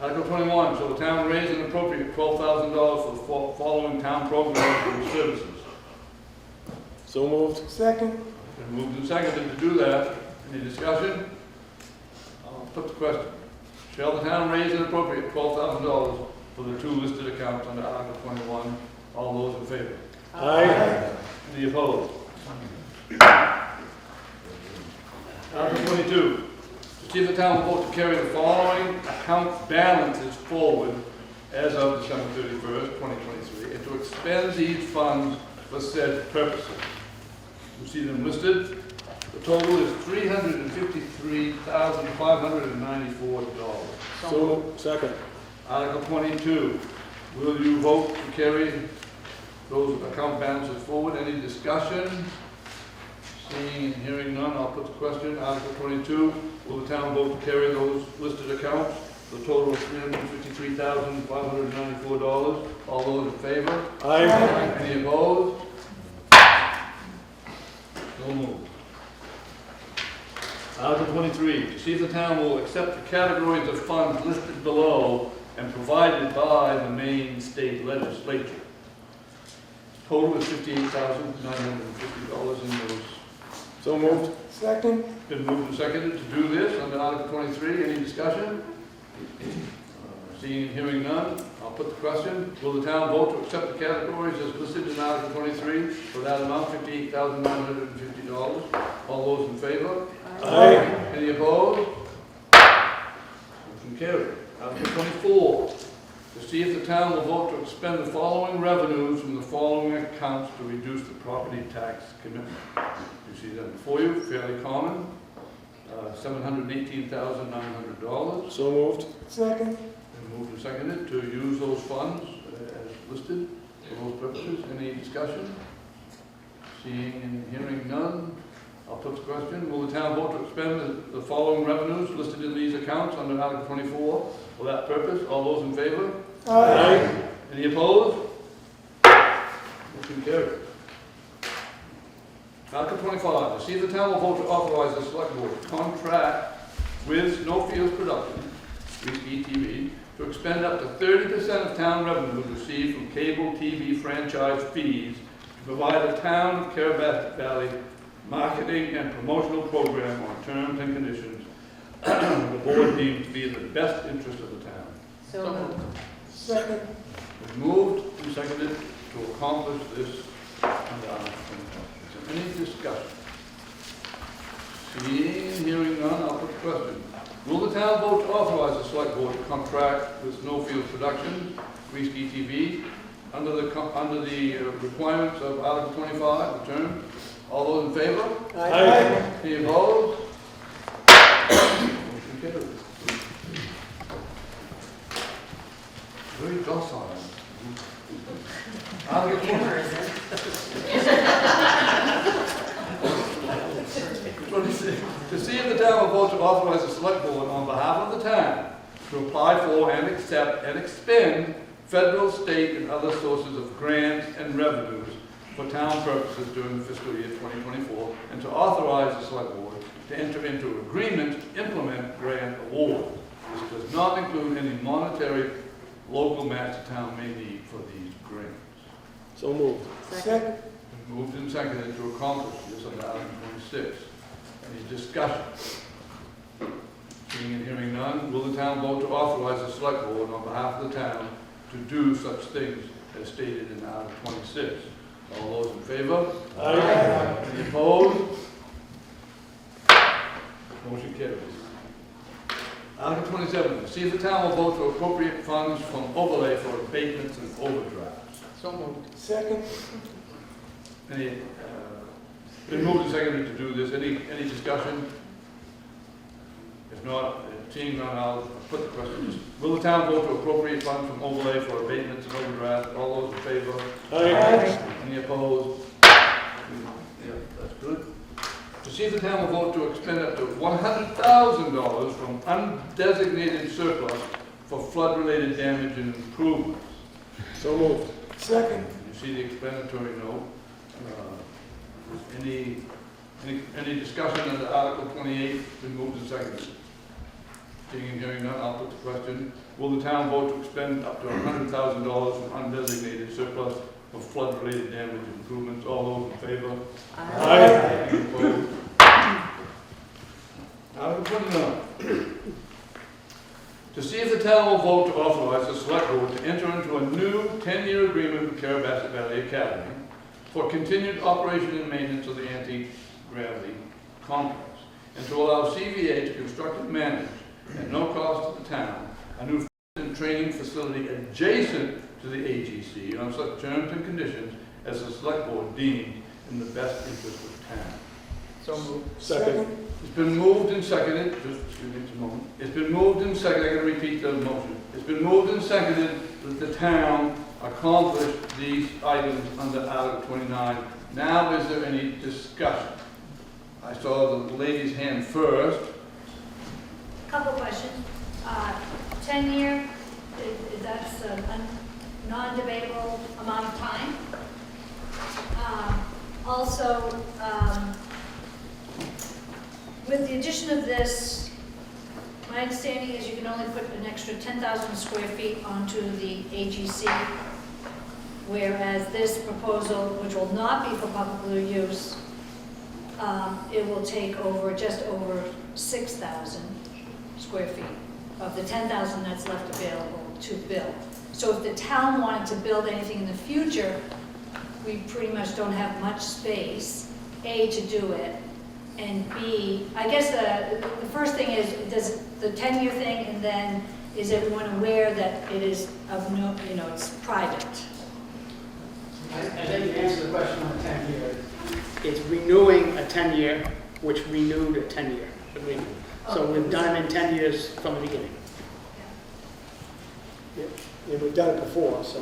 Article 21, shall the town raise and appropriate $12,000 for the following town programs and services? So moved. Second. Been moved and seconded to do that. Any discussion? I'll put the question. Shall the town raise and appropriate $12,000 for the two listed accounts under Article 21? All those in favor? Aye. Any opposed? Article 22. To see if the town will vote to carry the following account balances forward as of December 31st, 2023, and to expend these funds for said purposes. You see them listed. The total is $353,594. So second. Article 22. Will you vote to carry those account balances forward? Any discussion? Seeing and hearing none, I'll put the question. Article 22. Will the town vote to carry those listed accounts? The total of $353,594. All those in favor? Aye. Any opposed? So moved. Article 23, to see if the town will accept the categories of funds listed below and provided by the Maine State Legislature. Total is $58,950 in those. So moved. Second. Been moved and seconded to do this under Article 23. Any discussion? Seeing and hearing none, I'll put the question. Will the town vote to accept the categories as listed in Article 23 for that amount, $58,950? All those in favor? Aye. Any opposed? Motion carried. Article 24. To see if the town will vote to expend the following revenues from the following accounts to reduce the property tax commitment. You see them before you, fairly common. $718,900. So moved. Second. Been moved and seconded to use those funds as listed for those purposes. Any discussion? Seeing and hearing none, I'll put the question. Will the town vote to expend the following revenues listed in these accounts under Article 24 for that purpose? All those in favor? Aye. Any opposed? Motion carried. Article 25, to see if the town will vote to authorize the select board to contract with Snowfield Productions, TV, to expend up to 30% of town revenue received from cable TV franchise fees to provide a town of Carabasset Valley marketing and promotional program on terms and conditions the board deems to be in the best interest of the town. So moved. Second. It's moved and seconded to accomplish this under Article 25. Is there any discussion? Seeing and hearing none, I'll put the question. Will the town vote to authorize the select board to contract with Snowfield Productions, TV, under the requirements of Article 25, the term? All those in favor? Aye. Any opposed? Motion carried. Very docile. Article 26. To see if the town will vote to authorize the select board on behalf of the town to apply for and accept and expend federal, state, and other sources of grants and revenues for town purposes during the fiscal year 2024, and to authorize the select board to enter into agreement to implement grant award. This does not include any monetary local match the town may need for these grants. So moved. Second. Moved and seconded to accomplish this under Article 26. Any discussion? Seeing and hearing none, will the town vote to authorize the select board on behalf of the town to do such things as stated in Article 26? All those in favor? Aye. Any opposed? Motion carries. Article 27, to see if the town will vote to appropriate funds from overlay for abatements and overdrafts. So moved. Second. Any, been moved and seconded to do this. Any discussion? If not, seeing none, I'll put the question. Will the town vote to appropriate funds from overlay for abatements and overdrafts? All those in favor? Aye. Any opposed? Yeah, that's good. To see if the town will vote to expend up to $100,000 from undesignated surplus for flood-related damage and improvements. So moved. Second. You see the explanatory note. Any discussion under Article 28? Been moved and seconded. Seeing and hearing none, I'll put the question. Will the town vote to expend up to $100,000 from undesignated surplus for flood-related damage improvements? All those in favor? Aye. Any opposed? Article 29. To see if the town will vote to authorize the select board to enter into a new 10-year agreement with Carabasset Valley Academy for continued operation and maintenance of the anti-gravity complex, and to allow CVA to construct and manage, at no cost to the town, a new training facility adjacent to the AGC on such terms and conditions as the select board deemed in the best interest of the town. So moved. Second. It's been moved and seconded, just excuse me just a moment. It's been moved and seconded, I'm going to repeat the motion. It's been moved and seconded that the town accomplish these items under Article 29. Now, is there any discussion? I saw the lady's hand first. Couple questions. 10-year, that's a non-debatable amount of time. Also, with the addition of this, my understanding is you can only put an extra 10,000 square feet onto the AGC, whereas this proposal, which will not be for public use, it will take over just over 6,000 square feet of the 10,000 that's left available to build. So if the town wanted to build anything in the future, we pretty much don't have much space, A, to do it, and B, I guess the first thing is, does the 10-year thing, and then is everyone aware that it is of no, it's private? I think you answered the question on the 10-year. It's renewing a 10-year, which renewed a 10-year agreement. So we've done it in 10 years from the beginning. And we've done it before, so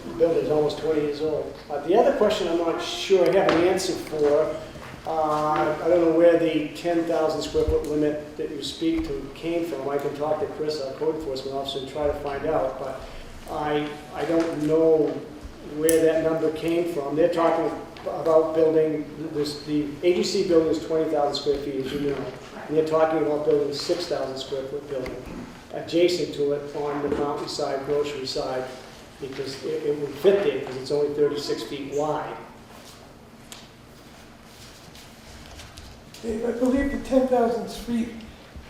the building's almost 20 years old. The other question I'm not sure I have an answer for. I don't know where the 10,000 square foot limit that you speak to came from. I can talk to Chris, our code enforcement officer, and try to find out, but I don't know where that number came from. They're talking about building this, the AGC building is 20,000 square feet, as you know. And they're talking about building a 6,000 square foot building adjacent to it on the mountainside, grocery side, because it would fit there because it's only 36 feet wide. I believe the 10,000 feet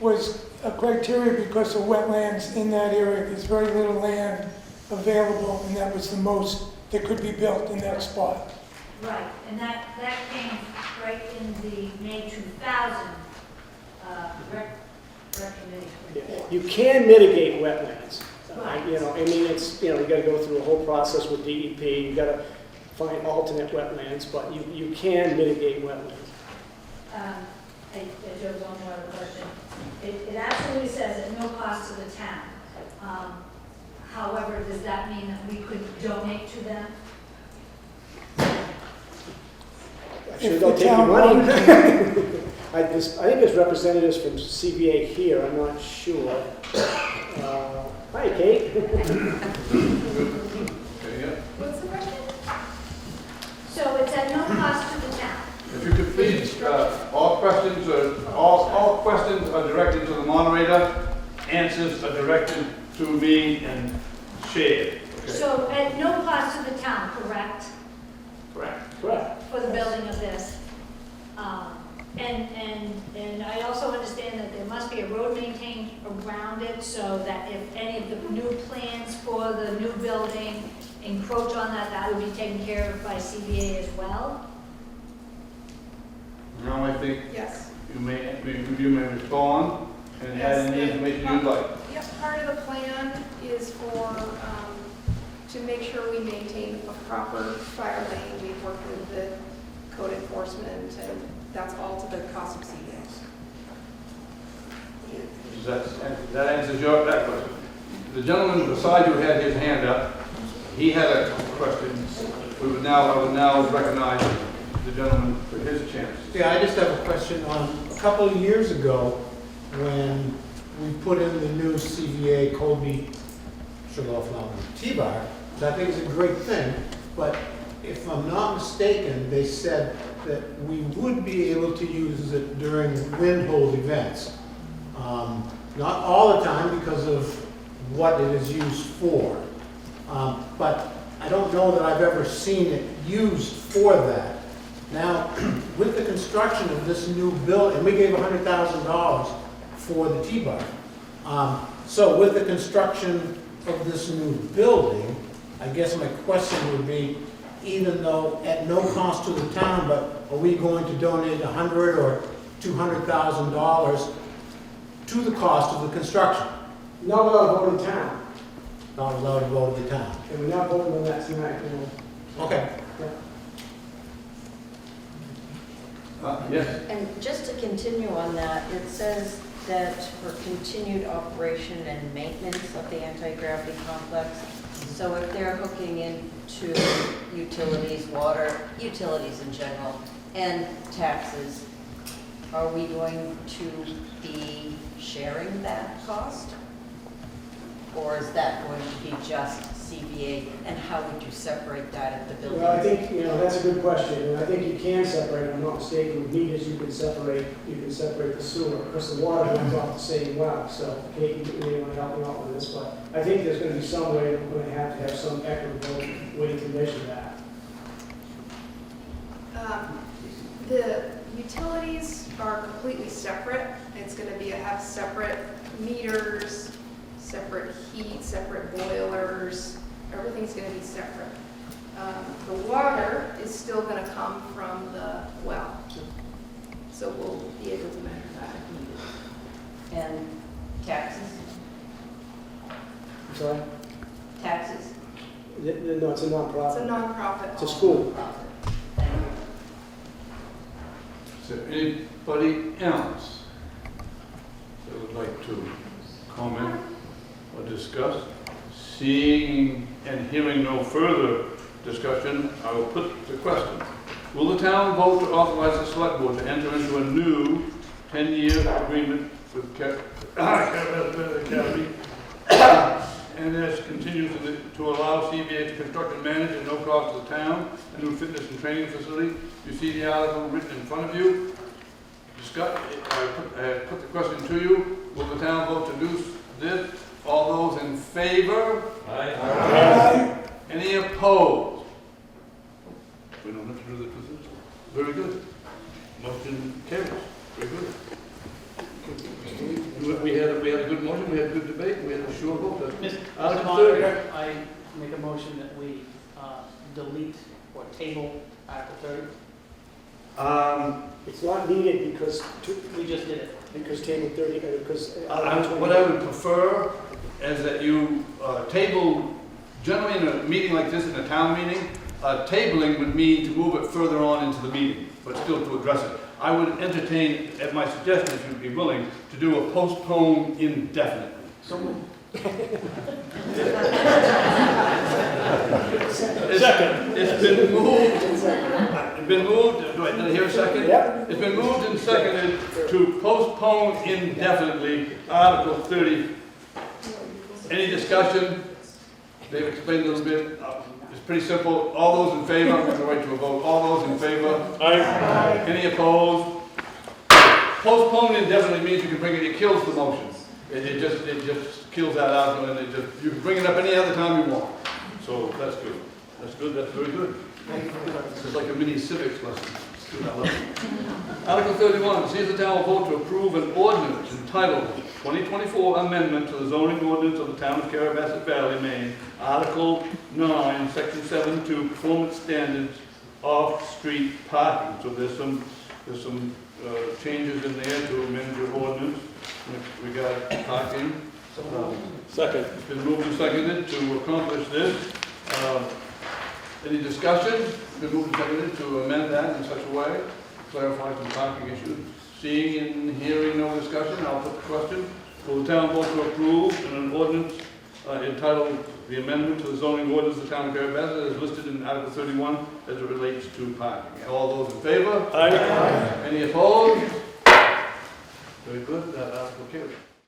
was a criteria because of wetlands in that area. There's very little land available, and that was the most that could be built in that spot. Right, and that came right in the May 2000 recommendation report. You can mitigate wetlands. Right. I mean, it's, you got to go through a whole process with DEP. You got to find alternate wetlands, but you can mitigate wetlands. I do have one more question. It absolutely says at no cost to the town. However, does that mean that we could donate to them? Actually, they'll take your money. I think there's representatives from CBA here. I'm not sure. Hi, Kate. What's the question? So it's at no cost to the town. If you could please, all questions are directed to the moderator, answers are directed to me and shared. Okay. So at no cost to the town, correct? Correct. Correct. For the building of this. And I also understand that there must be a road maintained around it so that if any of the new plans for the new building encroach on that, that would be taken care of by CBA as well? Now I think Yes. you may respond and add any information you'd like. Yep, part of the plan is for, to make sure we maintain a proper fire lane. We've worked with the code enforcement, and that's all to the cost of CVS. That answers that question. The gentleman beside you had his hand up. He had a question. I would now recognize the gentleman for his chance. Yeah, I just have a question. A couple of years ago, when we put in the new CVA Colby Sugarloaf Mountain T-Bar, which I think is a great thing, but if I'm not mistaken, they said that we would be able to use it during wind-hold events. Not all the time because of what it is used for. But I don't know that I've ever seen it used for that. Now, with the construction of this new building, and we gave $100,000 for the T-bar. So with the construction of this new building, I guess my question would be, even though at no cost to the town, but are we going to donate $100,000 or $200,000 to the cost of the construction? Not without a vote in town, Not allowed to go to the town. and we're not voting on that tonight, you know. Okay. Yes, And just to continue on that, it says that for continued operation and maintenance of the anti-gravity complex, so if they're hooking into utilities, water, utilities in general, and taxes, are we going to be sharing that cost? Or is that going to be just CVA, and how would you separate that at the building? Well, I think, you know, that's a good question, and I think you can separate, if I'm not mistaken, with meters, you can separate the sewer, because the water runs off the same well, so Kate, you may want to help me out with this, but I think there's gonna be some way, we're gonna have to have some equitable way to measure that. The utilities are completely separate. It's gonna have separate meters, separate heat, separate boilers, everything's gonna be separate. The water is still gonna come from the well, so we'll be able to measure that if needed. And taxes? I'm sorry? Taxes? No, it's a It's a nonprofit. nonprofit. It's a school. Profit. Thank you. is there anybody else that would like to comment or discuss? Seeing and hearing no further discussion, I will put the question. Will the town vote to authorize the select board to enter into a new 10-year agreement with Academy and this continues to allow CBA to construct and manage at no cost to the town a new fitness and training facility? You see the article written in front of you. Scott, I put the question to you. Will the town vote to do this? All those in favor? Aye. Any opposed? We don't have to do the position. Very good. Motion carries. Very good. We had a good motion, we had a good debate, we had a short vote. Mr. Article 30. Moderator, I make a motion that we delete or table Article 30. It's not needed because, We just did it. because table 30, because. What I would prefer is that you table, generally in a meeting like this, in a town meeting, tabling would mean to move it further on into the meeting, but still to address it. I would entertain, at my suggestion, if you'd be willing, to do a postpone indefinitely. Someone. It's been moved. Do I hear a second? Yep. It's been moved and seconded to postpone indefinitely Article 30. Any discussion? They've explained a little bit. It's pretty simple. All those in favor, I'm going to go right to a vote. All those in favor? Aye. Any opposed? Postpone indefinitely means you can bring it, it kills the motion. It just kills that article, and you can bring it up any other time you want. So that's good. That's good, that's very good. This is like a mini civics lesson. I love it. Article 31, see if the town will vote to approve an ordinance entitled 2024 Amendment to the Zoning Ordinance of the Town of Carabasset Valley, Maine, Article 9, Section 7.2, Performance Standards Off-Street Parking. So there's some changes in there to amend your ordinance. We got parking. Second. It's been moved and seconded to accomplish this. Any discussion? It's been moved and seconded to amend that in such a way, clarify some parking issues. Seeing and hearing no discussion, I'll put the question. Will the town vote to approve an ordinance entitled the amendment to the zoning ordinance of the town of Carabasset as listed in Article 31 as it relates to parking? All those in favor? Aye. Any opposed? Very good, that article carries.